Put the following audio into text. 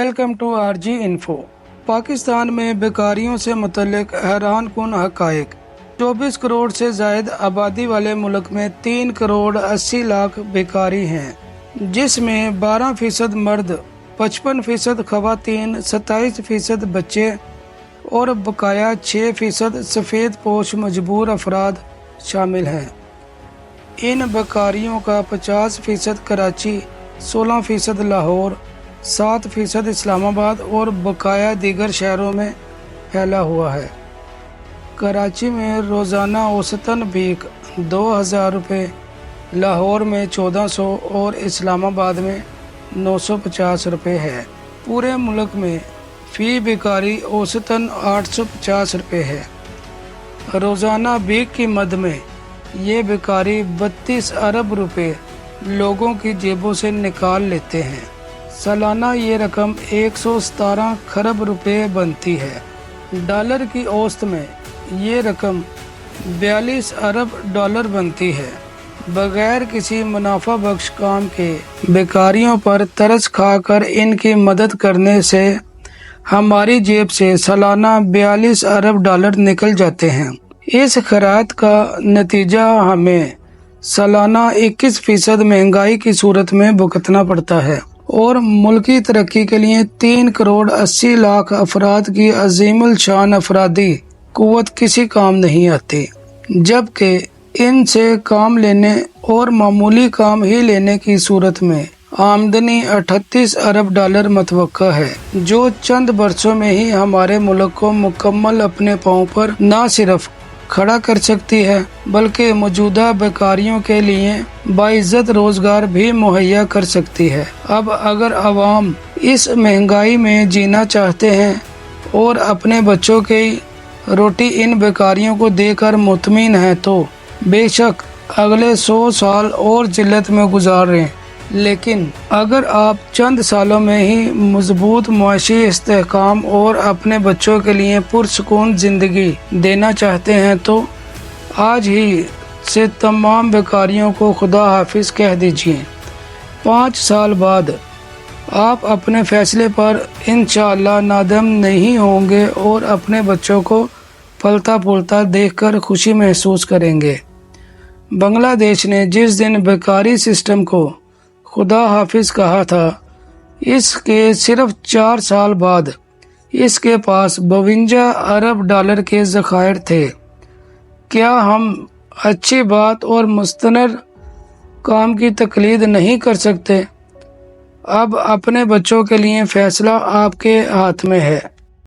Welcome to RG info. Pakistan में बेकारियों से मुतल्लिक हैरान कुन हक़ाइक़। 24 करोड़ से जायद आबादी वाले मुल्क में 3 करोड़ 80 लाख बेकारी हैं, जिसमें 12% मर्द, 55% ख़वातीन, 27% बच्चे और बकाया 6% सफ़ेद पोश मजबूर अफराद शामिल हैं। इन बेकारियों का 50% कराची, 16% लाहौर, 7% इस्लामाबाद और बकाया दीगर शहरों में फैला हुआ है। कराची में रोज़ाना औसतन भीख 2000 रुपये, लाहौर में 1400 और इस्लामाबाद में 950 रुपये है। पूरे मुल्क में फ़ी बेकारी औसतन 850 रुपये है। रोज़ाना भीख की मद में ये बेकारी 32 अरब रुपये लोगों की जेबों से निकाल लेते हैं। सालाना ये रकम 117 खरब रुपये बनती है। डॉलर की औसत में ये रकम 42 अरब डॉलर बनती है। बगैर किसी मुनाफा बख्श काम के बेकारियों पर तरस खाकर इनकी मदद करने से हमारी जेब से सालाना 42 अरब डॉलर निकल जाते हैं। इस खैरात का नतीजा हमें सालाना 21% महंगाई की सूरत में भुगतना पड़ता है और मुल्की तरक्की के लिए 3 करोड़ 80 लाख अफराद की अजीमुल शान अफरादी कुव्वत किसी काम नहीं आती, जबकि इनसे काम लेने और मामूली काम ही लेने की सूरत में आमदनी 38 अरब डॉलर मतवक्का है, जो चंद बरसों में ही हमारे मुल्क को मुकम्मल अपने पाँव पर न सिर्फ खड़ा कर सकती है, बल्कि मौजूदा बेकारियों के लिए बाइज्जत रोजगार भी मुहैया कर सकती है। अब अगर अवाम इस महंगाई में जीना चाहते हैं और अपने बच्चों की रोटी इन बेकारियों को देकर मुतमिन है, तो बेशक अगले 100 साल और जिल्लत में गुजारें, लेकिन अगर आप चंद सालों में ही मजबूत मुआशी इस्तेहकाम और अपने बच्चों के लिए पुरसुकून ज़िंदगी देना चाहते हैं, तो आज ही से तमाम बेकारियों को खुदा हाफिज़ कह दीजिए। 5 साल बाद आप अपने फ़ैसले पर इंशाअल्लाह नादम नहीं होंगे और अपने बच्चों को फलता फूलता देखकर खुशी महसूस करेंगे। बांग्लादेश ने जिस दिन बेकारी सिस्टम को खुदा हाफिज़ कहा था, इसके सिर्फ 4 साल बाद इसके पास 52 अरब डॉलर के ज़खायर थे। क्या हम अच्छी बात और मुस्तनर काम की तकलीद नहीं कर सकते? अब अपने बच्चों के लिए फ़ैसला आपके हाथ में है।